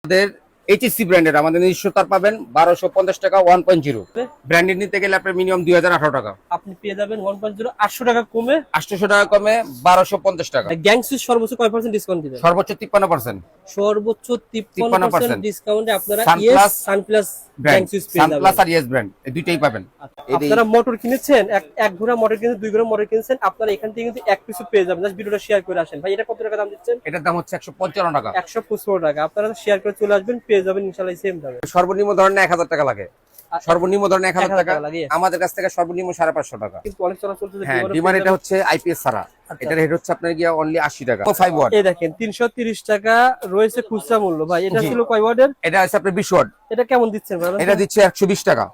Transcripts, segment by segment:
আমাদের এইচএসসি ব্র্যান্ডের আমাদের নিজস্ব তার পাবেন 1250 টাকা 1.0। ব্র্যান্ডেড নিতে গেলে আপনার মিনিমাম 2018 টাকা। আপনি পেয়ে যাবেন 1.0 800 টাকা কমে, 800 টাকা কমে 1250 টাকা। গ্যাং সুইচ সর্বোচ্চ কয় পার্সেন্ট ডিসকাউন্ট দিবেন? সর্বোচ্চ 53%। সর্বোচ্চ 53% ডিসকাউন্টে আপনারা Sunplus Sunplus gang brand, switch পেয়ে যাবেন। সানপ্লাস আর ইয়েস ব্র্যান্ড এই দুইটাই পাবেন। আপনারা মোটর কিনেছেন, এক ঘোড়া মোটর কিনেছেন, 2 ঘোড়া মোটর কিনেছেন, আপনারা এখান থেকে কিন্তু এক পিসও পেয়ে যাবেন। জাস্ট ভিডিওটা শেয়ার করে আসেন। ভাই এটা কত টাকা দাম দিচ্ছেন? এটার দাম হচ্ছে 155 টাকা। 155 টাকা। আপনারা শেয়ার করে চলে আসবেন, পেয়ে যাবেন ইনশাআল্লাহ সেম দামে। সর্বনিম্ন ধরনের 1000 টাকা লাগে। সর্বনিম্ন ধরনের 1000 টাকা লাগে। আমাদের কাছ থেকে সর্বনিম্ন 550 টাকা। কিন্তু অনেক চলাচল চলতেছে। হ্যাঁ, ডিমান্ড এটা হচ্ছে আইপিএস ছাড়া। এটার রেট হচ্ছে আপনার গিয়া অনলি 80 টাকা। 5 ওয়াট। এই দেখেন 330 টাকা রয়েছে খুচরা মূল্য। ভাই এটা ছিল কয় ওয়াটের? এটা আছে আপনার 20 ওয়াট। এটা কেমন দিচ্ছেন ভাই? এটা দিচ্ছে 120 টাকা।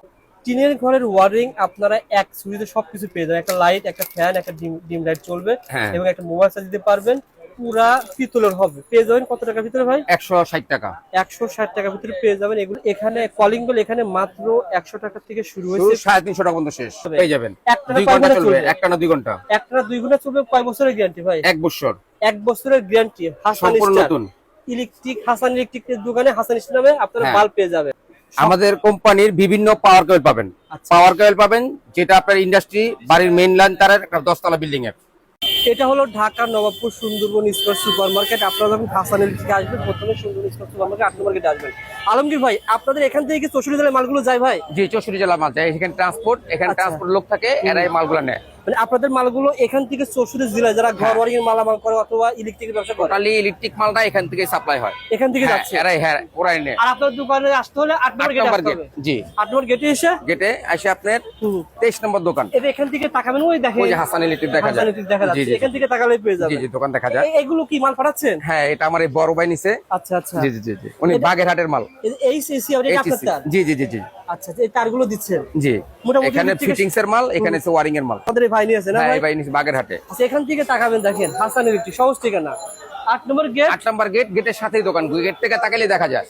টিনের ঘরের ওয়ারিং আপনারা এক সুইচে সবকিছু পেয়ে যাবেন। একটা লাইট, একটা ফ্যান, একটা ডিম লাইট চলবে এবং একটা মোবাইল চার্জ দিতে পারবেন। পুরা পিতলের হবে। পেয়ে যাবেন কত টাকার ভিতরে ভাই? 160 টাকা। 160 টাকার ভিতরে পেয়ে যাবেন এগুলো। এখানে কলিং বেল এখানে মাত্র 100 টাকা থেকে শুরু হয়েছে, 350 টাকা পর্যন্ত শেষ পেয়ে যাবেন। একটা 2 ঘন্টা চলবে, একটা না 2 ঘন্টা। একটা 2 ঘন্টা চলবে। কয় বছরের গ্যারান্টি ভাই? 1 বছর। 1 বছরের গ্যারান্টি। হাসান সম্পূর্ণ স্টার নতুন ইলেকট্রিক, হাসান ইলেকট্রিকের দোকানে হাসান স্টার নামে আপনারা বাল্ব পেয়ে যাবেন। আমাদের কোম্পানির বিভিন্ন পাওয়ার কয়েল পাবেন। পাওয়ার কয়েল পাবেন যেটা আপনার ইন্ডাস্ট্রি বাড়ির মেইন লাইন তারের একটা 10 তলা বিল্ডিং এর। এটা হলো Dhaka Nawabpur Sundarban square super market. আপনারা যখন হাসান ইলেকট্রিকে আসবেন প্রথমে সুন্দরবন স্কয়ার সুপার মার্কেট 8 নম্বর গেটে আসবেন। আলমগীর ভাই আপনাদের এখান থেকে কি 64 জেলার মালগুলো যায় ভাই? জি, 64 জেলা মাল যায়। এখানে ট্রান্সপোর্ট, এখানে ট্রান্সপোর্ট লোক থাকে, এরাই মালগুলো নেয়। মানে আপনাদের মালগুলো এখান থেকে 64 জেলায় যারা ঘর ওয়ারিং এর মালামাল করে অথবা ইলেকট্রিকের ব্যবসা করে, টোটালি ইলেকট্রিক মালটা এখান থেকে সাপ্লাই হয়, এখান থেকে যাচ্ছে। এরাই ওরাই নেয়। আর আপনার দোকানে আসতে হলে 8 নম্বর গেটে আসতে হবে। জি, 8 নম্বর গেটে এসে আপনার 23 নম্বর দোকান। এই এখান থেকে তাকাবেন, ওই দেখেন ওই যে হাসান ইলেকট্রিক দেখা যায়। হাসান ইলেকট্রিক দেখা যাচ্ছে। এখান থেকে তাকালে পেয়ে যাবেন। জি জি, দোকান দেখা যায়। এগুলো কি মাল পাঠাচ্ছেন? হ্যাঁ, এটা আমার এই বড় ভাই নিছে। আচ্ছা আচ্ছা। জি জি জি জি, উনি বাগেরহাটের মাল। এই সিসি আর এটা আপনার তার? জি জি জি জি। আচ্ছা, এই তারগুলো দিচ্ছেন? জি, মোটামুটি এখানে ফিটিংস এর মাল, এখানে আছে ওয়ারিং এর মাল। আমাদের ভাই নিয়ে আছে না হ্যাঁ, ভাই? ভাই নিছে বাগেরহাটে। আচ্ছা, এখান থেকে তাকাবেন, দেখেন হাসান ইলেকট্রিক সহজ ঠিকানা 8 নম্বর গেট। 8 নম্বর গেট, গেটের সাথেই দোকান। গেট থেকে তাকালে দেখা যায়।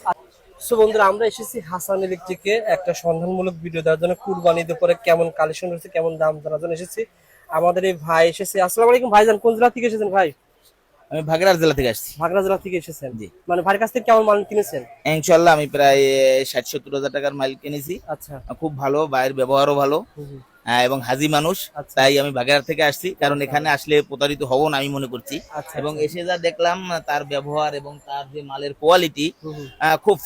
সো বন্ধুরা, আমরা এসেছি হাসান ইলেকট্রিকে একটা সন্ধানমূলক ভিডিও দেওয়ার জন্য। কুরবানিতে পরে কেমন কালেকশন রয়েছে, কেমন দাম জানার জন্য এসেছি। আমাদের এই ভাই এসেছে। আসসালামু আলাইকুম ভাইজান, কোন জেলা থেকে এসেছেন ভাই? আমি ভাগড়া জেলা থেকে আসছি। ভাগড়া জেলা থেকে এসেছেন? জি। মানে ভাইয়ের কাছ থেকে কেমন মাল কিনেছেন? ইনশাআল্লাহ আমি প্রায় 60-70 হাজার টাকার মাল কিনেছি। আচ্ছা, খুব ভালো, ভাইয়ের ব্যবহারও ভালো এবং হাজি মানুষ। আচ্ছা। তাই আমি ভাগড়া থেকে আসছি, কারণ এখানে আসলে প্রতারিত হব না আমি মনে করছি। আচ্ছা, এবং এসে যা দেখলাম তার ব্যবহার এবং তার যে মালের কোয়ালিটি খুব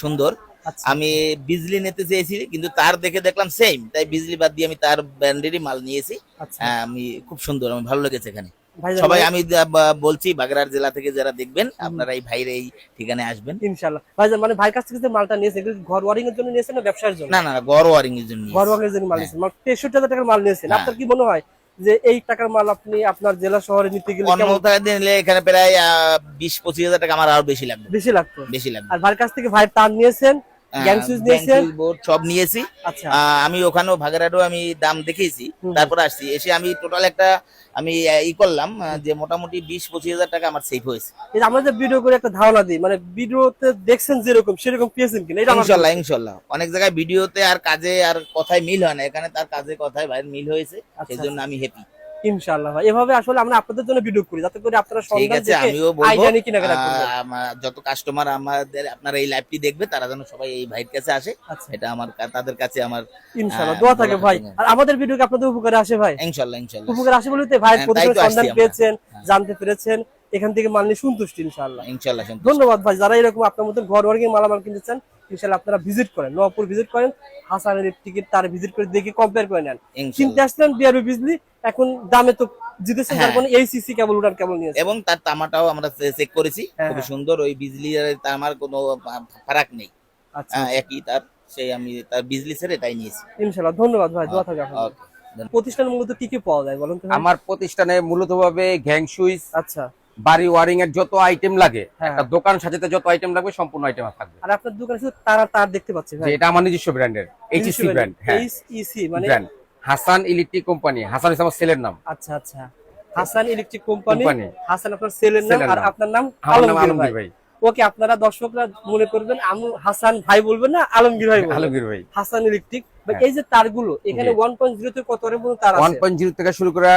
সুন্দর। আচ্ছা। আমি বিজলি নিতে চেয়েছি কিন্তু তার দেখে দেখলাম সেম, তাই বিজলি বাদ দিয়ে আমি তার ব্র্যান্ডেরই মাল নিয়েছি। আচ্ছা। আমি খুব সুন্দর, আমি ভালো লেগেছে এখানে। ভাইজান সবাই আমি বলছি বাগেরহাট জেলা থেকে যারা দেখবেন আপনারা এই ভাইয়ের এই ঠিকানায় আসবেন ইনশাআল্লাহ। ভাইজান মানে ভাইয়ের কাছ থেকে যে মালটা নিয়েছেন এগুলো ঘর ওয়ারিং এর জন্য নিয়েছেন না ব্যবসার জন্য? না না, ঘর ওয়ারিং এর জন্য ঘর ওয়ারিং এর জন্য মাল নিয়েছেন। মানে 63,000 টাকার মাল নিয়েছেন। আপনার কি মনে হয় যে এই টাকার মাল আপনি আপনার জেলা শহরে নিতে গেলে অন্য টাকা দিলে এখানে প্রায় 20-25 হাজার টাকা আমার আরো বেশি লাগবে। বেশি লাগতো? বেশি লাগবে। আর ভাইয়ের কাছ থেকে ভাইয়ের তার নিয়েছেন, গ্যাং সুইচ নিয়েছেন, বোর্ড সব নিয়েছি। আচ্ছা। আমি ওখানেও ভাগেরহাটেও আমি দাম দেখেছি, তারপর আসছি। এসে আমি টোটাল একটা আমি করলাম যে মোটামুটি 20-25 হাজার টাকা আমার সেভ হয়েছে। এই আমরা যে ভিডিও করে একটা ধারণা দিই, মানে ভিডিওতে দেখছেন যেরকম সেরকম পেয়েছেন কিনা এটা? ইনশাআল্লাহ ইনশাআল্লাহ। অনেক জায়গায় ভিডিওতে আর কাজে আর কথায় মিল হয় না, এখানে তার কাজে কথায় ভাইয়ের মিল হয়েছে, সেজন্য আমি হ্যাপি। ইনশাআল্লাহ ভাই, এভাবে আসলে আমরা আপনাদের জন্য ভিডিও করি যাতে করে আপনারা ঠিক সন্ধান আছে, দেখে আমিও বলবো আইডিয়া নিয়ে কেনাকাটা করবেন। যত কাস্টমার আমাদের আপনারা এই লাইভটি দেখবে তারা যেন সবাই এই ভাইয়ের কাছে আসে। আচ্ছা। এটা আমার তাদের কাছে আমার ইনশাআল্লাহ দোয়া থাকে ভাই। আর আমাদের ভিডিও কি আপনাদের উপকারে আসে ভাই? ইনশাআল্লাহ ইনশাআল্লাহ উপকারে আসে বলতে ভাই তাই প্রতিদিন তো আসছি সন্ধান আমরা। পেয়েছেন, জানতে পেরেছেন, এখান থেকে মাল নিয়ে সন্তুষ্ট ইনশাআল্লাহ। ইনশাআল্লাহ ধন্যবাদ ভাই। যারা এরকম আপনার মতন ঘর ওয়ারিং এর মালামাল কিনতে চান ইনশাআল্লাহ আপনারা ভিজিট করেন, নওয়াবপুর ভিজিট করেন, হাসান ইলেকট্রিকের তার ভিজিট করে দেখে কম্পেয়ার করে নেন। কিনতে আসছেন বিআরবি বিজলি, এখন দামে তো জিতেছেন, তার মানে এইসিসি কেবল উড়ান কেবল নিয়েছে। এবং তার তামাটাও আমরা চেক করেছি, খুব হ্যাঁ। সুন্দর। ওই বিজলি আর তামার কোনো ফারাক নেই, আচ্ছা, একই তার। সেই আমি তার বিজলি ছেড়ে তাই নিয়েছি। ইনশাআল্লাহ ধন্যবাদ ভাই, দোয়া থাকে আপনাদের। ওকে। প্রতিষ্ঠানে মূলত কি কি পাওয়া যায় বলেন তো ভাই? আমার প্রতিষ্ঠানে মূলত ভাবে গ্যাং সুইচ, আচ্ছা। বাড়ি ওয়ারিং এর যত আইটেম লাগে, হ্যাঁ। একটা দোকান সাজাতে যত আইটেম লাগবে সম্পূর্ণ আইটেম থাকবে। আর আপনার দোকানে শুধু তারা তার দেখতে পাচ্ছি ভাই? যে এটা আমার নিজস্ব ব্র্যান্ডের এইচএসসি ব্র্যান্ড। হ্যাঁ, এইচইসি মানে brand Hasan electric company. Hasan হচ্ছে আমার সেলের নাম। আচ্ছা আচ্ছা, Hasan electric company. Company. Hasan আপনার সেলের নাম, আর আপনার নাম আমার নাম আলমগীর আলমগীর ভাই। ভাই। ওকে, আপনারা দর্শকরা মনে করবেন আমি হাসান ভাই বলবেন না, আলমগীর ভাই বলবেন। আলমগীর ভাই। হাসান ইলেকট্রিক। এই যে তারগুলো এখানে 1.0 থেকে কত এর পর্যন্ত তার আছে? 1.0 থেকে শুরু করে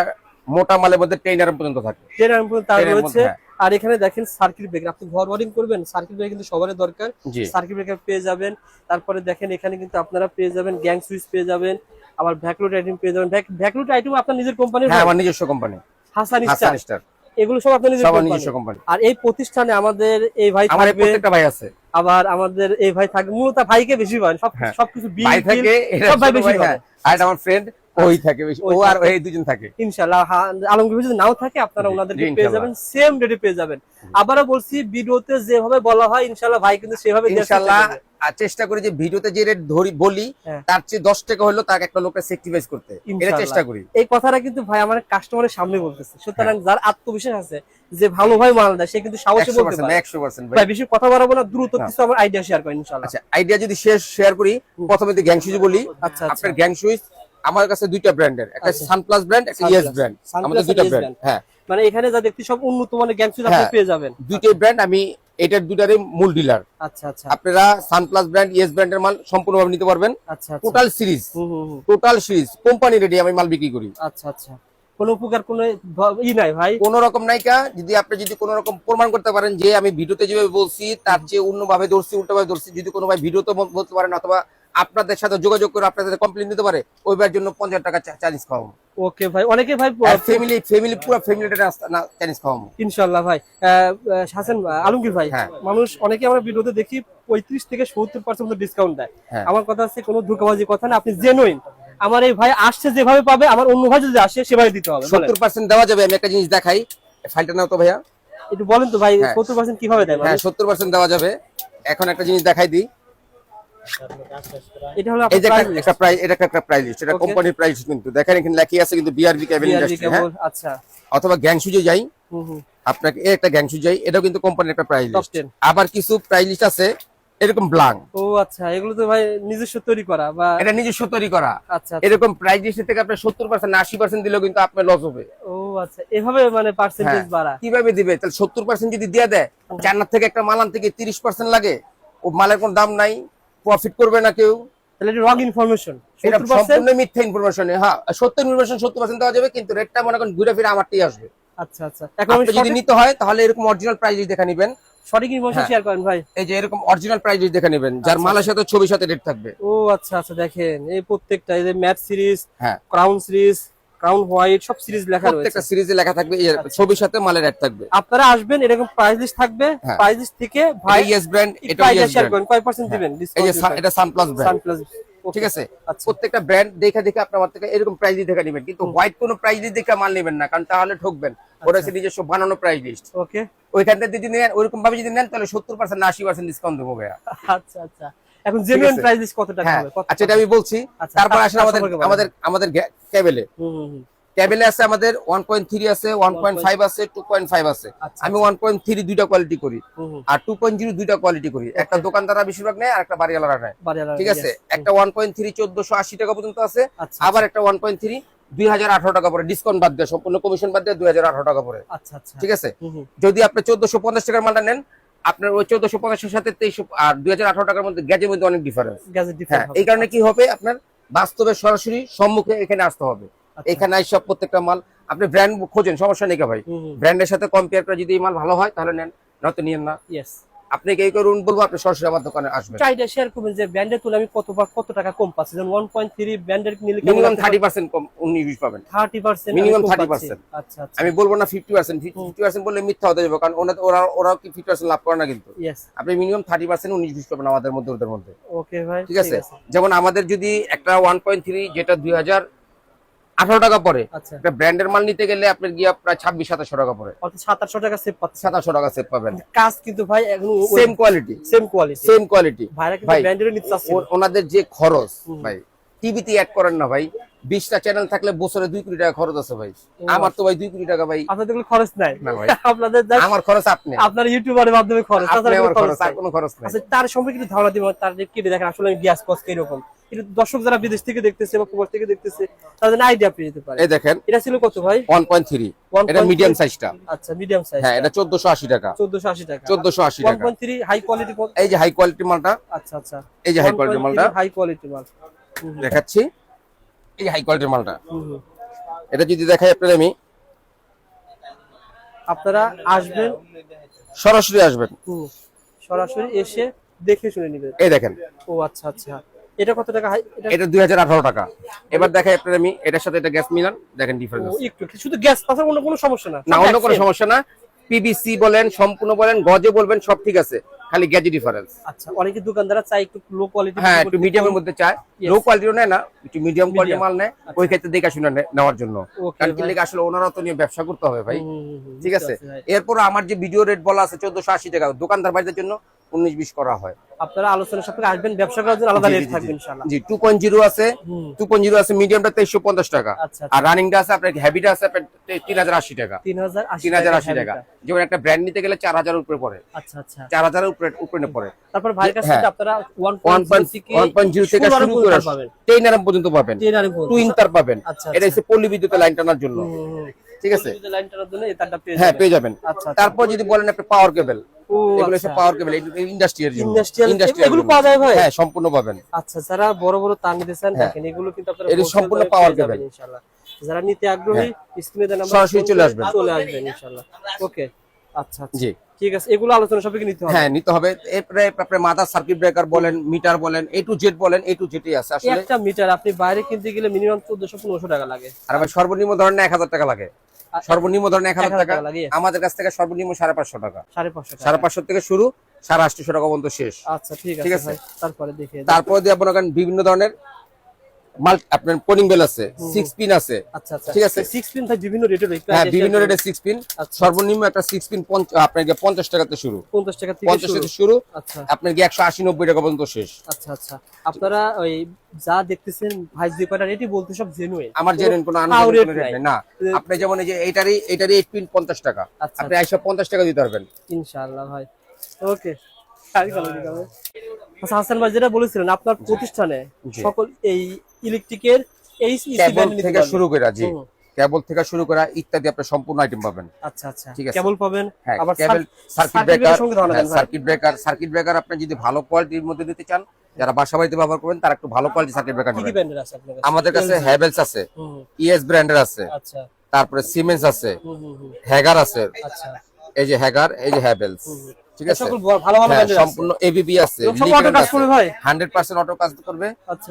মোটা মালের মধ্যে 10 এর পর্যন্ত থাকে। 10 এর পর্যন্ত তার 10 এর রয়েছে। মধ্যে, হ্যাঁ। আর এখানে দেখেন সার্কিট ব্রেকার, আপনি ঘর ওয়ারিং করবেন, সার্কিট ব্রেকার কিন্তু সবারই দরকার। জি সার্কিট ব্রেকার পেয়ে যাবেন। তারপরে দেখেন এখানে কিন্তু আপনারা পেয়ে যাবেন গ্যাং সুইচ পেয়ে যাবেন, আবার ভ্যাকলুট আইটেম পেয়ে যাবেন। ভ্যাকলুট আইটেম আপনার নিজের কোম্পানির? হ্যাঁ আমার নিজস্ব company Hasan Hasan star, star, এগুলো সব আপনার নিজের সবার কোম্পানি। নিজস্ব কোম্পানি। আর এই প্রতিষ্ঠানে আমাদের এই ভাই আমার এই থাকবে, প্রত্যেকটা ভাই আছে। আবার আমাদের এই ভাই থাকবে, মূলত ভাইকে বেশি পান, হ্যাঁ। সবকিছু বিল ভাই থাকে, এটা সব ভাই ছোট বেশি ভাই, পান। হ্যাঁ। আর আমার ফ্রেন্ড ওই থাকে বেশি, ও আর ওই দুজন থাকে। ইনশাআল্লাহ আলমগীর ভাই যদি নাও থাকে আপনারা জি, ওনাদেরকে জি, পেয়ে ইনশাআল্লাহ। যাবেন, সেম রেটে পেয়ে যাবেন। আবারও বলছি ভিডিওতে যেভাবে বলা হয় ইনশাআল্লাহ ভাই কিন্তু সেভাবে দেওয়ার চেষ্টা ইনশাআল্লাহ করবে। আর চেষ্টা করি যে ভিডিওতে যে রেট ধরি বলি হ্যাঁ। তার চেয়ে 10 টাকা হলো তাকে একটা লোকটা স্যাক্রিফাইস করতে, এটা ইনশাআল্লাহ। চেষ্টা করি। এই কথাটা কিন্তু ভাই আমার কাস্টমারের সামনে বলতেছে, সুতরাং যার আত্মবিশ্বাস আছে যে ভালো ভাই মাল দেয় সে কিন্তু সাহসী বলতে 100% পারে। 100% ভাই। ভাই বেশি কথা বাড়াবো না, দ্রুত না। কিছু আমার আইডিয়া শেয়ার করেন ইনশাআল্লাহ। আচ্ছা আইডিয়া যদি শেয়ার করি, প্রথমে তো গ্যাং সুইচ বলি। আচ্ছা আচ্ছা। আপনার গ্যাং সুইচ আমার কাছে দুইটা ব্র্যান্ডের, একটা আচ্ছা। সানপ্লাস ব্র্যান্ড, একটা Sunplus, ইএস ব্র্যান্ড, Sunplus আমাদের আর দুইটা Yes ব্র্যান্ড। brand। হ্যাঁ মানে এখানে যা দেখতে সব উন্নত মানের গ্যাং সুইচ আপনি হ্যাঁ। পেয়ে যাবেন। দুইটাই ব্র্যান্ড, আমি এটার দুইটারই মূল ডিলার। আচ্ছা আচ্ছা আপনারা সানপ্লাস ব্র্যান্ড, ইএস ব্র্যান্ডের মাল সম্পূর্ণভাবে নিতে পারবেন। আচ্ছা আচ্ছা। টোটাল সিরিজ, হুম হুম হুম। টোটাল সিরিজ কোম্পানি রেডি আমি মাল বিক্রি করি। আচ্ছা আচ্ছা। কোনো উপকার কোনো নাই ভাই? কোন রকম নাইকা, যদি আপনি যদি কোন রকম প্রমাণ করতে পারেন যে আমি ভিডিওতে যেভাবে বলছি তার চেয়ে অন্যভাবে ধরছি, উল্টোভাবে ধরছি, যদি কোনো ভাই ভিডিওতে বলতে পারেন অথবা আপনাদের সাথে যোগাযোগ করে আপনাদের কমপ্লেন দিতে পারে, ওইবার জন্য 50 টাকা চার্জ খাওয়াবো। ওকে ভাই, অনেকে ভাই ফ্যামিলি পুরো ফ্যামিলিটা চার্জ খাওয়াবো ইনশাআল্লাহ ভাই। হাসান আলমগীর ভাই, হ্যাঁ। মানুষ অনেকে আমরা ভিডিওতে দেখি 35 থেকে 70% ডিসকাউন্ট দেয়। হ্যাঁ। আমার কথা হচ্ছে কোনো ধোঁকাবাজি কথা না, আপনি জেনুইন। আমার এই ভাই আসছে যেভাবে পাবে, আমার অন্য ভাই যদি আসে সেভাবে দিতে হবে। বলেন। 70% দেওয়া যাবে। আমি একটা জিনিস দেখাই, ফাইলটা নাও তো ভাইয়া। একটু বলেন তো ভাই, হ্যাঁ। 70% কিভাবে দেয় হ্যাঁ মানুষ? 70% দেওয়া যাবে। এখন একটা জিনিস দেখাই দিই, এটা হলো এই যে আপনার একটা প্রাইস, এটা একটা প্রাইস লিস্ট, এটা Okay. কোম্পানির প্রাইস কিন্তু দেখেন এখানে লেখা আছে কিন্তু বিআরবি কেবল ইন্ডাস্ট্রি। হ্যাঁ, আচ্ছা। অথবা গ্যাং সুজে যাই, হুম হুম। আপনাকে এই একটা গ্যাং সুজ যাই, এটাও কিন্তু কোম্পানির একটা প্রাইস Top লিস্ট। 10 আবার কিছু প্রাইস লিস্ট আছে এরকম ব্ল্যাঙ্ক, ও আচ্ছা, এগুলো তো ভাই নিজস্ব তৈরি করা বা এটা নিজস্ব তৈরি করা। আচ্ছা আচ্ছা। এরকম প্রাইস লিস্ট থেকে আপনি 70% 80% দিলেও কিন্তু আপনার লস হবে। ও আচ্ছা, এভাবে মানে পার্সেন্টেজ হ্যাঁ, বাড়া। কিভাবে দিবে? তাহলে 70% যদি দিয়ে দেয়, জান্নাত থেকে একটা মালান থেকে 30% লাগে, ও মালের কোনো দাম নাই, প্রফিট করবে না কেউ। তাহলে এটা রং ইনফরমেশন। এটা 70% সম্পূর্ণ মিথ্যা ইনফরমেশন। হ্যাঁ 70% দেওয়া যাবে, কিন্তু রেটটা মনে করেন ঘুরে ফিরে আমারটাই আসবে। আচ্ছা আচ্ছা। এখন আমি আপনি যদি নিতে হয় তাহলে এরকম অরিজিনাল প্রাইস লিস্ট দেখে নেবেন। সঠিক ইনফরমেশন হ্যাঁ। শেয়ার করেন ভাই। এই যে এরকম অরিজিনাল প্রাইস লিস্ট দেখে নেবেন, যার আচ্ছা, মালের সাথে ছবির সাথে রেট থাকবে। ও আচ্ছা আচ্ছা, দেখেন এই প্রত্যেকটা, এই যে ম্যাট সিরিজ, হ্যাঁ, ক্রাউন সিরিজ, ক্রাউন হোয়াইট, সব সিরিজ লেখা রয়েছে। প্রত্যেকটা সিরিজে লেখা থাকবে, এই আচ্ছা। ছবির সাথে মালের রেট থাকবে। আপনারা আসবেন, এরকম প্রাইস লিস্ট থাকবে। হ্যাঁ। প্রাইস লিস্ট থেকে ভাই ভাই ইয়েস ব্র্যান্ড, এটা প্রাইস ইয়েস শেয়ার ব্র্যান্ড। করেন, কয় পার্সেন্ট দিবেন এই যে ডিসকাউন্ট? এটা সানপ্লাস ব্র্যান্ড, সানপ্লাস। ঠিক আছে। আচ্ছা প্রত্যেকটা ব্র্যান্ড দেখে দেখে আপনি আমার থেকে এরকম প্রাইস দেখে নেবেন, কিন্তু হোয়াইট কোনো প্রাইস দেখে মাল নেবেন না, কারণ তাহলে ঠকবেন। ওটা হচ্ছে নিজস্ব বানানো প্রাইস লিস্ট। ওকে। ওইখান থেকে যদি নেন, ওইরকম ভাবে যদি নেন, তাহলে 70% না 80% ডিসকাউন্ট দেবো ভাইয়া। আচ্ছা আচ্ছা। এখন জেনুইন আছে। প্রাইস লিস্ট কত টাকা হ্যাঁ, হবে? কত আচ্ছা এটা আমি বলছি। আচ্ছা, তারপর তার আসেন আমাদের সম্পর্কে বলেন। আমাদের আমাদের কেবলে। হুম হুম হুম। কেবলে আছে আমাদের 1.3 আছে, 1.5 আছে, 2.5 আছে। আচ্ছা, আমি 1.3 দুইটা কোয়ালিটি করি, হুম হুম। আর 2.0 দুইটা কোয়ালিটি করি। একটা দোকানদাররা বেশিরভাগ নেয় আর একটা বাড়িওয়ালারা নেয়, বাড়িওয়ালা, ঠিক আছে। yes, একটা 1.3 1480 টাকা পর্যন্ত আছে, আচ্ছা আবার একটা 1.3 2018 টাকা পরে, ডিসকাউন্ট বাদ দিয়ে, সম্পূর্ণ কমিশন বাদ দিয়ে 2018 টাকা পরে, আচ্ছা আচ্ছা। ঠিক আছে। হুম হুম। যদি আপনি 1450 টাকার মালটা নেন, আপনার ওই 1450 এর সাথে 23 আর 2018 টাকার মধ্যে গ্যাজের মধ্যে অনেক ডিফারেন্স। গ্যাজেট হ্যাঁ, ডিফারেন্ট এই কারণে কি হবে, আপনার বাস্তবে সরাসরি সম্মুখে এখানে আসতে হবে। আচ্ছা। এখানে সব প্রত্যেকটা মাল আপনি ব্র্যান্ড খোঁজেন, সমস্যা নেই ভাই। হুম হুম। ব্র্যান্ডের সাথে কম্পেয়ার করে যদি এই মাল ভালো হয় তাহলে নেন, নয়তো নিয়েন না। ইয়েস। আপনি এই করুন বলবো, আপনি সরাসরি আমার দোকানে আসবেন। চাইটা শেয়ার করবেন যে ব্র্যান্ডের তুলনায় আমি কত টাকা কম পাচ্ছি। যেমন 1.3 ব্র্যান্ডের নিলে মিনিমাম 30% কম উনি ইউজ পাবেন। 30% minimum আমি কম 30% পাচ্ছি। আচ্ছা আচ্ছা। আমি বলবো না 50%, 50% বললে মিথ্যা হতে যাবে, কারণ ওরাও কি 50% লাভ করে না কিন্তু। ইয়েস। আপনি মিনিমাম 30% উনি ইউজ পাবেন আমাদের মধ্যে, ওদের মধ্যে, ওকে ভাই, ঠিক আছে। যেমন আমাদের যদি একটা 1.3 যেটা 2018 টাকা পরে, আচ্ছা। একটা ব্র্যান্ডের মাল নিতে গেলে আপনার গিয়ে প্রায় 26-2700 টাকা পরে, অর্থাৎ 700 টাকা সেভ পাচ্ছি। 2700 টাকা সেভ পাবেন। কাজ কিন্তু ভাই এখন same quality, same quality. Same quality. ভাইরা কিন্তু ভাই, ব্র্যান্ডের নিতে চাচ্ছে। ওনাদের যে খরচ হুম। ভাই, টিভিতে অ্যাড করেন না ভাই, 20টা চ্যানেল থাকলে বছরে 2 কোটি টাকা খরচ আছে ভাই। আমার তো ভাই 2 কোটি টাকা ভাই, আপনাদের কোনো খরচ নাই না ভাই। আপনাদের just আমার খরচ আপনি, আপনার ইউটিউবারের মাধ্যমে খরচ, আপনি তাছাড়া আমার কোনো খরচ খরচ, আর নাই। কোনো খরচ নাই। আচ্ছা, তার সম্পর্কে একটু ধারণা দিবেন, তার যে কেটে দেখেন আসলে গ্যাস কস্ট কিরকম, কিন্তু দর্শক যারা বিদেশ থেকে দেখতেছে বা প্রবাস থেকে দেখতেছে তাদের আইডিয়া পেয়ে যেতে পারে। এই দেখেন এটা ছিল কত ভাই? 1.3, এটা মিডিয়াম সাইজটা। আচ্ছা, মিডিয়াম সাইজ। হ্যাঁ, এটা 1480 টাকা, 1480 টাকা। 1480 টাকা। 1.3 হাই কোয়ালিটি। এই যে হাই কোয়ালিটি মালটা, আচ্ছা আচ্ছা। এই যে হাই কোয়ালিটি মালটা হাই কোয়ালিটি মাল। দেখাচ্ছি। এই হাই কোয়ালিটির মালটা, হুম হুম। এটা যদি দেখাই আপনার, আমি আপনারা আসবেন, সরাসরি আসবেন। সরাসরি এসে দেখে শুনে নেবেন। এই দেখেন, ও আচ্ছা আচ্ছা, এটা কত টাকা? এটা 2018 টাকা। এবার দেখাই আপনার আমি এটার সাথে এটা গ্যাস মিলান, দেখেন ডিফারেন্স। একটু শুধু গ্যাস পাশে অন্য কোনো সমস্যা না? না, অন্য কোনো সমস্যা না। পিবিসি বলেন, সম্পূর্ণ বলেন, গজে বলবেন, সব ঠিক আছে, খালি গ্যাজে ডিফারেন্স। আচ্ছা, অনেকে দোকানদাররা চাই একটু লো কোয়ালিটি, হ্যাঁ, একটু মিডিয়ামের মধ্যে চায়, লো কোয়ালিটিও নেয় না, একটু মিডিয়াম কোয়ালিটির মাল নেয়, ওই ক্ষেত্রে দেখে শুনে নেওয়ার জন্য। কারণ কি লেগে আসলে ওনারা তো নিয়ে ব্যবসা করতে হবে ভাই, ঠিক আছে। এরপর আমার যে ভিডিও রেট বলা আছে 1480 টাকা, দোকানদার ভাইদের জন্য 19-20 করা হয়। আপনারা আলোচনা সাপেক্ষে আসবেন, ব্যবসা করার জন্য আলাদা রেট থাকবে ইনশাআল্লাহ। জি, 2.0 আছে, 2.0 আছে, মিডিয়ামটা 2350 টাকা, আর রানিংটা আছে আপনার, হেভিটা আছে আপনার 3080 টাকা। 3080 টাকা। যেমন একটা ব্র্যান্ড নিতে গেলে 4000 এর উপরে পড়ে। আচ্ছা আচ্ছা, 4000 এর উপরে পড়ে। তারপর ভাইয়ের কাছে আপনারা 1.0 থেকে শুরু করে 10 আরএম পর্যন্ত পাবেন, 2 ইন্টার পাবেন। এটা হচ্ছে পল্লী বিদ্যুতের লাইন টানার জন্য, ঠিক আছে। লাইন টানার জন্য এই তারটা পেয়ে হ্যাঁ, পেয়ে যাবেন। তারপর যদি বলেন আপনি পাওয়ার কেবল, এগুলো হচ্ছে পাওয়ার কেবল, ইন্ডাস্ট্রিয়াল জন্য। এগুলো পাওয়া যায় ভাই? হ্যাঁ, সম্পূর্ণ পাবেন। আচ্ছা, যারা বড় বড় তার নিতে চান দেখেন, এগুলো কিন্তু আপনারা এটা সম্পূর্ণ পাওয়ার কেবল ইনশাআল্লাহ। যারা নিতে আগ্রহী স্ক্রিনে দেন, আমরা সরাসরি চলে আসবেন ইনশাআল্লাহ। ওকে, আচ্ছা আচ্ছা, জি, ঠিক আছে। এগুলো আলোচনা সাপেক্ষে নিতে হবে। হ্যাঁ, নিতে হবে। এরপরে আপনি মাদার সার্কিট ব্রেকার বলেন, মিটার বলেন, A to Z বলেন, A to Z ই আছে আসলে। একটা মিটার আপনি বাইরে কিনতে গেলে মিনিমাম 1400-1500 টাকা লাগে, আর ভাই সর্বনিম্ন ধরেন 1000 টাকা লাগে, সর্বনিম্ন ধরেন 1000 টাকা। আমাদের কাছ থেকে সর্বনিম্ন 550 টাকা, 550 থেকে শুরু, 850 টাকা পর্যন্ত শেষ। আচ্ছা, ঠিক আছে ভাই। তারপরে দেখে তারপরে দিয়ে আপনার বিভিন্ন ধরনের মাল, আপনার কোনিং বেল আছে, 6 পিন আছে। আচ্ছা আচ্ছা, ঠিক আছে, 6 পিন থাকে বিভিন্ন রেটের। হ্যাঁ, বিভিন্ন রেটের 6 পিন। সর্বনিম্ন একটা 6 পিন আপনার 50 টাকাতে শুরু, 50 টাকা থেকে শুরু, আচ্ছা, আপনার 180-90 টাকা পর্যন্ত শেষ। আচ্ছা আচ্ছা, আপনারা ওই যা দেখতেছেন ভাই, যে কয়টা রেটই বলতে সব জেনুইন, আমার জেনুইন কোনো আনজেনুইন রেট না। আপনি যেমন এই যে এইটারই 8 পিন 50 টাকা, আপনি 150 টাকা দিতে পারবেন ইনশাআল্লাহ ভাই। ওকে, আচ্ছা হাসান ভাই, যেটা বলেছিলেন আপনার প্রতিষ্ঠানে সকল এই ইলেকট্রিকের এই কেবল থেকে শুরু করে, জি, কেবল থেকে শুরু করা ইত্যাদি আপনি সম্পূর্ণ আইটেম পাবেন। আচ্ছা আচ্ছা, ঠিক আছে, কেবল পাবেন, আবার সার্কিট ব্রেকার আপনি যদি ভালো কোয়ালিটির মধ্যে দিতে চান, যারা বাসা বাড়িতে ব্যবহার করবেন, তারা একটু ভালো কোয়ালিটি সার্কিট ব্রেকার নেবেন। আমাদের কাছে হ্যাভেলস আছে, ইএস ব্র্যান্ডের আছে, আচ্ছা, তারপরে সিমেন্স আছে, হ্যাগার আছে, আচ্ছা, এই যে হ্যাগার, এই যে হ্যাভেলস, ঠিক আছে, ভালো ভালো ব্র্যান্ডের সম্পূর্ণ এবিবি আছে, অটো কাজ করবে ভাই, 100% অটো কাজ করবে।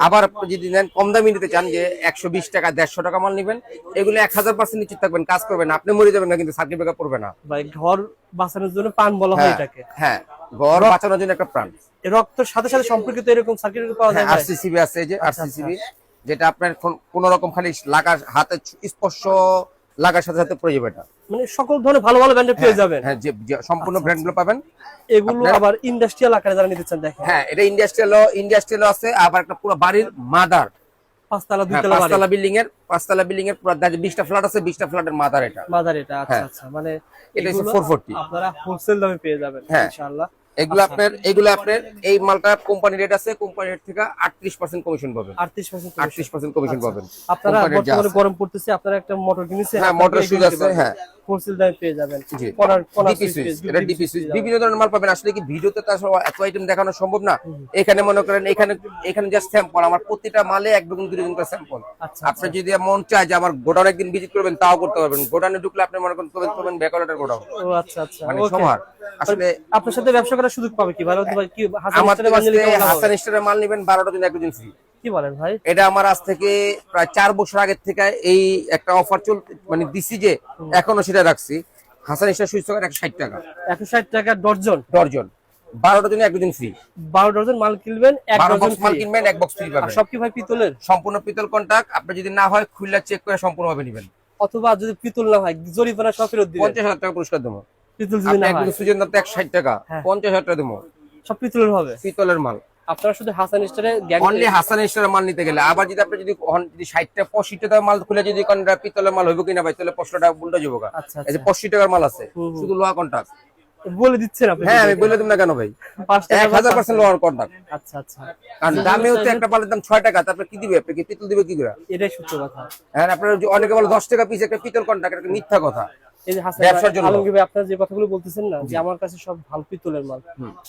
আবার আপনি যদি নেন কম দামি নিতে চান, যে 120 টাকা 150 টাকা মাল নেবেন, এগুলো 1000% নিশ্চিত থাকবেন কাজ করবে না, আপনি মরে যাবেন না, কিন্তু সার্কিট ব্রেকার পড়বে না ভাই। ঘর বাঁচানোর জন্য প্রাণ বলা হয় এটাকে। হ্যাঁ, ঘর বাঁচানোর জন্য একটা প্রাণ। রক্তের সাথে সাথে সম্পর্কিত এরকম সার্কিট পাওয়া যায়। আরসিসিবি আছে, এই যে আরসিসিবি, যেটা আপনার কোন রকম খালি লাগার হাতে স্পর্শ লাগার সাথে সাথে পড়ে যাবে না, মানে সকল ধরনের ভালো ভালো ব্র্যান্ডের পেয়ে যাবেন। হ্যাঁ, যে সম্পূর্ণ ব্র্যান্ডগুলো পাবেন। এগুলো আবার ইন্ডাস্ট্রিয়াল আকারে যারা নিতে চান দেখেন, হ্যাঁ, এটা ইন্ডাস্ট্রিয়াল আছে, আবার একটা পুরো বাড়ির মাদার, 5 তলা 2 তলা বাড়ি, 5 তলা বিল্ডিং এর পুরো 20টা ফ্ল্যাট আছে, 20টা ফ্ল্যাটের মাদার এটা। আচ্ছা আচ্ছা, মানে এটা হচ্ছে 440, আপনারা হোলসেল দামে পেয়ে যাবেন ইনশাআল্লাহ। এগুলো আপনার এই মালটা কোম্পানি রেট আছে, কোম্পানি রেট থেকে 38% কমিশন পাবেন, 38% কমিশন পাবেন। আপনারা বর্তমানে গরম পড়তেছে, আপনারা একটা মোটর কিনেছেন, হ্যাঁ, মোটর সুইচ আছে, হ্যাঁ, হোলসেল দামে পেয়ে যাবেন। এটা ডিপি সুইচ, বিভিন্ন ধরনের মাল পাবেন। আসলে কি ভিডিওতে তো আসলে এত আইটেম দেখানো সম্ভব না। এখানে মনে করেন এখানে জাস্ট স্যাম্পল, আমার প্রতিটা মালে 1 বেগুন 2 বেগুন করে স্যাম্পল। আপনি যদি মন চায় যে আমার গোডাউন একদিন ভিজিট করবেন, তাও করতে পারবেন। গোডাউনে ঢুকলে আপনি মনে করবেন ব্যাকওয়ার্ডের গোডাউন। ও আচ্ছা আচ্ছা, মানে সমার। আসলে আপনার সাথে ব্যবসা করার সুযোগ পাবে কি ভাই? কি আমাদের হাসান স্টোরের মাল নেবেন 12টা দিন 1 দিন ফ্রি। কি বলেন ভাই? এটা আমার আজ থেকে প্রায় 4 বছর আগে থেকে এই একটা অফার মানে দিছি, যে এখনো সেটা রাখছি। হাসান স্টোর সুইচ সকেট 160 টাকা, 160 টাকা ডজন, 12টা দিনে 1 দিন ফ্রি। 12 ডজন মাল কিনবেন, 1 ডজন মাল কিনবেন, 1 বক্স ফ্রি পাবেন। সব কি ভাই পিতলের? সম্পূর্ণ পিতল কন্টাক্ট। আপনি যদি না হয় খুললা চেক করে সম্পূর্ণভাবে নেবেন, অথবা যদি পিতল না হয় জরিমানা সহ ফেরত দিবেন। 50,000 টাকা পুরস্কার দেবো। পিতল যদি না হয় সুইচের দাম 160 টাকা, 50,000 টাকা দেবো। সব পিতলের হবে, পিতলের মাল। আপনারা শুধু হাসান স্টোরে অনলি হাসান স্টোরের মাল নিতে গেলে। আবার যদি আপনি যদি 60টা 85 টাকার মাল খুলে যদি কোনটা পিতলের মাল হইব কিনা ভাই, তাহলে 500 টাকা উল্টা যাবো। আচ্ছা, এই যে 85 টাকার মাল আছে, শুধু লোহা কন্টাক্ট বলে দিচ্ছেন আপনি? হ্যাঁ, আমি বলে দিম না কেন ভাই, 1000% লোহার কন্টাক্ট। আচ্ছা আচ্ছা, কারণ দামে হচ্ছে একটা পালের দাম 6 টাকা, তারপরে কি দিবে? আপনি কি পিতল দিবে কি করে? এটাই সত্য কথা। হ্যাঁ, আপনারা অনেকে বলে 10 টাকা পিস একটা পিতল কন্টাক্ট, এটা মিথ্যা কথা। এই যে হাসান আলমগীর ভাই, আপনারা যে কথাগুলো বলতেছেন না, যে আমার কাছে সব ভালো পিতলের মাল,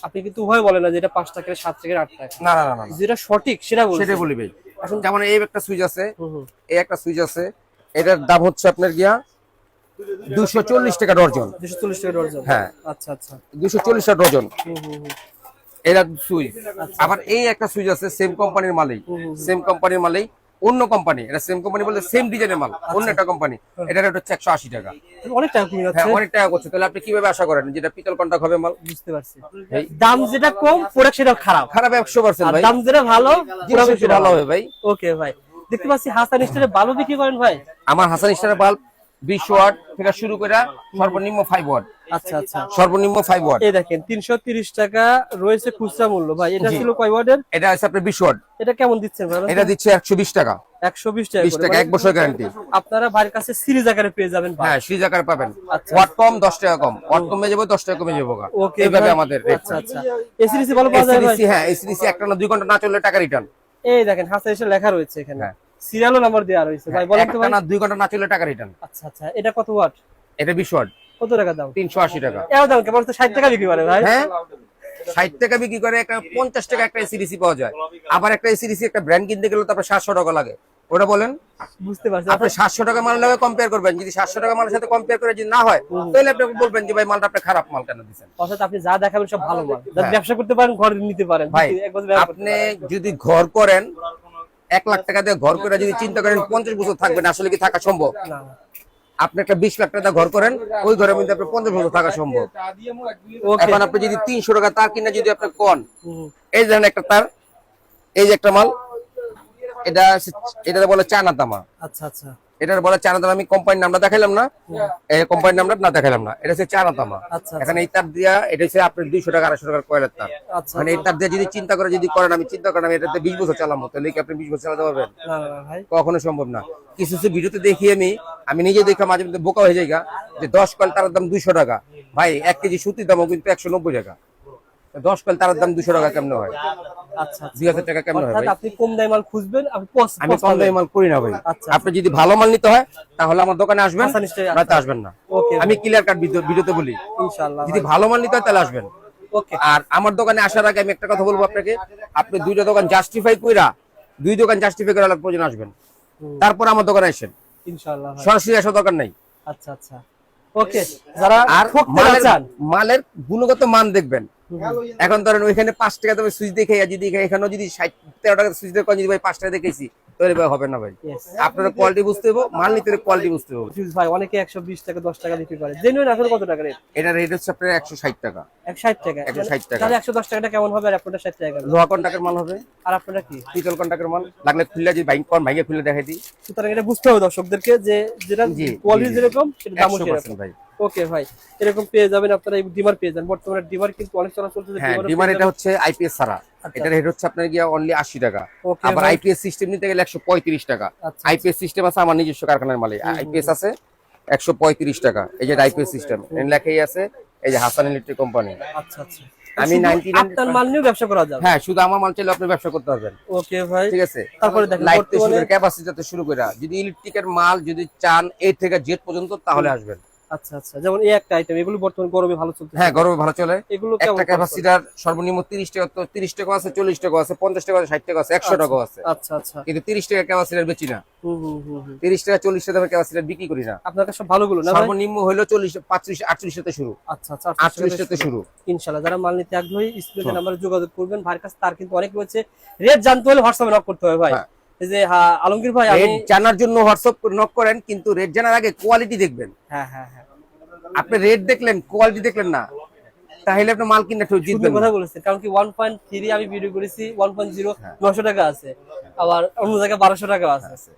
আপনি কিন্তু উভয় বলেন না যে এটা 5 টাকা 7 টাকা 8 টাকা। না না না, যেটা সঠিক সেটা বলি ভাই। এখন যেমন এই একটা সুইচ আছে, এই একটা সুইচ আছে, এটার দাম হচ্ছে আপনার গিয়া 240 টাকা ডর্জন। 240 টাকা ডজন। হ্যাঁ। আচ্ছা আচ্ছা। 240 টাকা ডর্জন। হুম হুম হুম। এরা সুইচ। আবার এই একটা সুইচ আছে সেম কোম্পানির মালেই, সেম কোম্পানির মালেই, অন্য কোম্পানি, এটা সেম কোম্পানি বলতে সেম ডিজাইনের মাল, অন্য একটা কোম্পানি, এটার রেট হচ্ছে 180 টাকা। অনেক টাকা কমে যাচ্ছে। হ্যাঁ, অনেক টাকা করছে। তাহলে আপনি কিভাবে আশা করেন যেটা পিতল কন্টাক্ট হবে মাল? বুঝতে পারছি। দাম যেটা কম প্রোডাক্ট সেটা খারাপ। খারাপ 100% আর ভাই। দাম যেটা ভালো জিনিস প্রোডাক্ট সেটা ভালো হবে ভাই। ওকে ভাই। দেখতে পাচ্ছি হাসান স্টোরে বালু বিক্রি করেন ভাই? আমার হাসান স্টারের বাল্ব 20 ওয়াট থেকে শুরু করে সর্বনিম্ন 5 ওয়াট। আচ্ছা আচ্ছা। সর্বনিম্ন 5 ওয়াট। এই দেখেন 330 টাকা রয়েছে খুচরা মূল্য ভাই। এটা জি। ছিল কয় ওয়াটের? এটা আছে আপনার 20 ওয়াট। এটা কেমন দিচ্ছেন ভাই? এটা দিচ্ছে 120 টাকা। 120 টাকা 20 করে। টাকা, মানে 1 বছর গ্যারান্টি। আপনারা ভাইয়ের কাছে সিরিজ আকারে পেয়ে যাবেন ভাই। হ্যাঁ, সিরিজ আকারে পাবেন। আচ্ছা। ওয়াট কম 10 টাকা কম, ওয়াট কমে যাবে 10 টাকা কমে যাবে। ওকে এইভাবে ভাই। আমাদের রেট। আচ্ছা আচ্ছা। এসিডিসি ভালো পাওয়া যায় ভাই? এসিডিসি, হ্যাঁ, এসিডিসি একটা না 2 ঘন্টা না চললে টাকা রিটার্ন। এই দেখেন হাসান এসে লেখা রয়েছে এখানে। হ্যাঁ। সিরিয়ালও নাম্বার দেওয়া রয়েছে ভাই। বলেন তো একটা ভাই। না 2 ঘন্টা না চললে টাকা রিটার্ন। আচ্ছা আচ্ছা। এটা কত ওয়াট? এটা 20 ওয়াট। কত টাকা দাম? 380 টাকা। এও দাম কেমন? 60 টাকা বিক্রি করে ভাই। হ্যাঁ, 60 টাকা বিক্রি করে, একটা 50 টাকা একটা এসিডিসি পাওয়া যায়। আবার একটা এসিডিসি একটা ব্র্যান্ড কিনতে গেলে তারপর 700 টাকা লাগে। ওটা বলেন, বুঝতে পারছি। আপনি 700 টাকা মাল লাগে কম্পেয়ার করবেন। যদি 700 টাকা মালের সাথে কম্পেয়ার করে যদি না হয়, তাহলে আপনি বলবেন যে ভাই মালটা আপনি খারাপ মাল কেন দিচ্ছেন। অর্থাৎ আপনি যা দেখাবেন সব ভালো মাল। যারা হ্যাঁ। ব্যবসা করতে পারেন ঘর নিতে পারেন। ভাই, এক বছর ব্যবহার করতে আপনি পারেন। যদি ঘর করেন 1 লাখ টাকা দিয়ে ঘর করে যদি চিন্তা করেন 50 বছর থাকবেন, আসলে কি থাকা সম্ভব? না না। আপনি একটা 20 লাখ টাকা ঘর করেন, ওই ঘরের মধ্যে আপনি 50 বছর থাকা সম্ভব। ওকে। এখন আপনি যদি 300 টাকা তার কিনা যদি আপনি কোন, হুম। এই ধরেন একটা তার, এই যে একটা মাল, এটা বলে চায়না তামা। আচ্ছা আচ্ছা। এটার বলে চায়না তামা। আমি কোম্পানির নামটা দেখাইলাম না, এই কোম্পানির নামটা না দেখাইলাম না, এটা হচ্ছে চায়না তামা। আচ্ছা। এখানে এই তার দিয়া, এটা হচ্ছে আপনার 200 টাকা 250 টাকার কয়েলের তার। আচ্ছা। মানে এই তার দিয়ে যদি চিন্তা করে যদি করেন, আমি চিন্তা করেন আমি এটাতে 20 বছর চালাবো, তাহলে কি আপনি 20 বছর চালাতে পারবেন? না না ভাই। কখনো সম্ভব না। কিছু কিছু ভিডিওতে দেখি আমি নিজে দেখে মাঝে মধ্যে বোকা হয়ে যাই যে 10 কয়েল তার দাম 200 টাকা। ভাই 1 কেজি সুতির দামও কিন্তু 190 টাকা। 10 কয়েল তার দাম 200 টাকা কেমনে হয়? আচ্ছা আচ্ছা। 2000 টাকা কেমনে হয় অর্থাৎ ভাই? আপনি কম দামে মাল খুঁজবেন, আপনি আমি কম দামি মাল করি না ভাই। আচ্ছা। আপনি যদি ভালো মাল নিতে হয় তাহলে আমার দোকানে আসবেন, হাসান স্টোরে নয়তো আসবেন না। ওকে। আমি ক্লিয়ার কাট ভিডিওতে বলি, ইনশাআল্লাহ যদি ভালো মাল নিতে হয় তাহলে আসবেন। ওকে। আর আমার দোকানে আসার আগে আমি একটা কথা বলবো আপনাকে, আপনি 2টা দোকান জাস্টিফাই কইরা, 2 দোকান জাস্টিফাই করা লাগবে, প্রয়োজন আসবেন, তারপর আমার দোকানে আসেন। ইনশাআল্লাহ ভাই। সরাসরি আসার দরকার নাই। আচ্ছা আচ্ছা। ওকে। যারা আর ঠকতে না চান, মালের গুণগত মান দেখবেন। এখন ধরেন ওইখানে 5 টাকা দামে সুইচ দেখে যদি এখানেও যদি 13 টাকার সুইচ দেখে যদি ভাই 5 টাকা দেখেছি, তাহলে ভাই হবে না ভাই। Yes. আপনার কোয়ালিটি বুঝতে হবে, মাল নিতে হলে কোয়ালিটি বুঝতে হবে। ফিউজ ভাই অনেকে 120 টাকা 10 টাকা বিক্রি করে। জেনুইন আসলে কত টাকা রেট? এটা রেট হচ্ছে আপনার 160 টাকা। 160 টাকা। 160 টাকা। তাহলে 110 টাকাটা কেমন হবে আর আপনারটা 60 টাকা কেন? লোহা কন্টাক্টের মাল হবে। আর আপনারা কি? পিতল কন্টাক্টের মাল লাগলে খুললে যদি ভাইকে খুলে দেখাই দিই। সুতরাং এটা বুঝতে হবে দর্শকদেরকে যে যেটা জি, কোয়ালিটি জি। যেরকম সেটা দামও 100% সেরকম। ভাই। ওকে ভাই, এরকম পেয়ে যাবেন আপনারা। এই ডিমার পেয়ে যান। বর্তমানে ডিমার কিন্তু অনেক চলা চলছে। হ্যাঁ, ডিমান্ড এটা হচ্ছে আইপিএস ছাড়া। এটার রেট হচ্ছে আপনার গিয়া অনলি 80 টাকা। ওকে আবার ভাই। আইপিএস সিস্টেম নিতে গেলে 135 টাকা। আচ্ছা। আইপিএস সিস্টেম আছে আমার নিজস্ব কারখানার মালে, আইপিএস আছে 135 টাকা। এই যে আইপিএস সিস্টেম এর লেখাই আছে, এই যে হাসান ইলেকট্রিক কোম্পানি। আচ্ছা আচ্ছা। আমি শুধু 99 আপনার মাল নিয়েও ব্যবসা করা যাবে। হ্যাঁ, শুধু আমার মাল চাইলে আপনি ব্যবসা করতে পারবেন। ওকে ভাই। ঠিক আছে। তারপরে দেখেন লাইট থেকে শুরু বর্তমানে করে ক্যাপাসিটি থেকে শুরু করে যদি ইলেকট্রিকের মাল যদি চান A থেকে Z পর্যন্ত, তাহলে আসবেন। আচ্ছা আচ্ছা। যেমন এই একটা আইটেম, এগুলো বর্তমানে গরমে ভালো চলছে। হ্যাঁ, গরমে ভালো চলে। এগুলো কেমন একটা ক্যাপাসিটার সর্বনিম্ন 30 টাকা, তো 30 টাকা আছে, 40 টাকা আছে, 50 টাকা আছে, 60 টাকা আছে, 100 টাকা আছে। আচ্ছা আচ্ছা। কিন্তু 30 টাকা ক্যাপাসিটার বেচি না। হুম হুম হুম হুম। 30 টাকা 40 টাকা দামের ক্যাপাসিটার বিক্রি করি না। আপনার কাছে সব ভালোগুলো না ভাই? সর্বনিম্ন হলো 40, 35, 48 টাকা শুরু। আচ্ছা আচ্ছা। 48 টাকা শুরু। ইনশাআল্লাহ যারা মাল নিতে আগ্রহী স্ক্রিনে নাম্বারে যোগাযোগ করবেন। ভাইয়ের কাছে তার কিন্তু অনেক রয়েছে। রেট জানতে হলে হোয়াটসঅ্যাপে নক করতে হবে ভাই। হ্যাঁ। এই যে আলমগীর ভাই, রেট আমি জানার জন্য হোয়াটসঅ্যাপ নক করেন, কিন্তু রেট জানার আগে কোয়ালিটি দেখবেন। হ্যাঁ হ্যাঁ হ্যাঁ, আপনি রেট দেখলেন, কোয়ালিটি দেখলেন না, তাহলে আপনি মাল কিনে সুন্দর জিতবেন কথা না। বলেছেন। কারণ কি 1.3 আমি ভিডিও করেছি, 1.0 900 টাকা আছে, আবার অন্য জায়গায় 1200 টাকা আছে।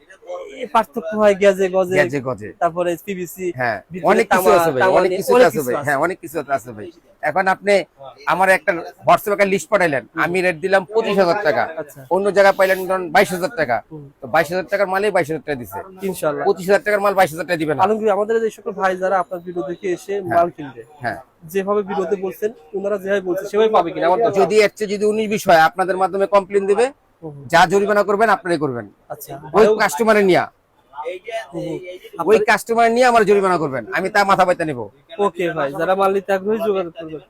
এই পার্থক্য হয় গেজে গজে, গেজে গজে। তারপরে পিভিসি। হ্যাঁ, অনেক কিছু আছে ভাই, অনেক কিছু আছে ভাই। হ্যাঁ, অনেক কিছু আছে ভাই। এখন আপনি আমার একটা হোয়াটসঅ্যাপে একটা লিস্ট পাঠাইলেন, আমি রেট দিলাম 25,000 টাকা, আচ্ছা। অন্য জায়গায় পাইলেন ধরুন 22,000 টাকা, তো 22,000 টাকার মালে 22,000 টাকা দিছে। ইনশাআল্লাহ 25,000 টাকার মাল 22,000 টাকা দিবেন না। আলমগীর, আমাদের এই সকল ভাই যারা আপনার ভিডিও দেখে এসে মাল কিনবে, হ্যাঁ, যেভাবে ভিডিওতে বলছেন ওনারা যেভাবে বলছে সেভাবে পাবে কিনা আমার তো যদি এর চেয়ে যদি 19-20 হয়, আপনাদের মাধ্যমে কমপ্লেইন দিবে, যা জরিমানা করবেন আপনারাই করবেন। আচ্ছা। ওই কাস্টমারে নিয়ে আমার জরিমানা করবেন, আমি তা মাথা পাইতে নেব। ওকে ভাই, যারা মাল নিতে আগ্রহী যোগাযোগ করবেন।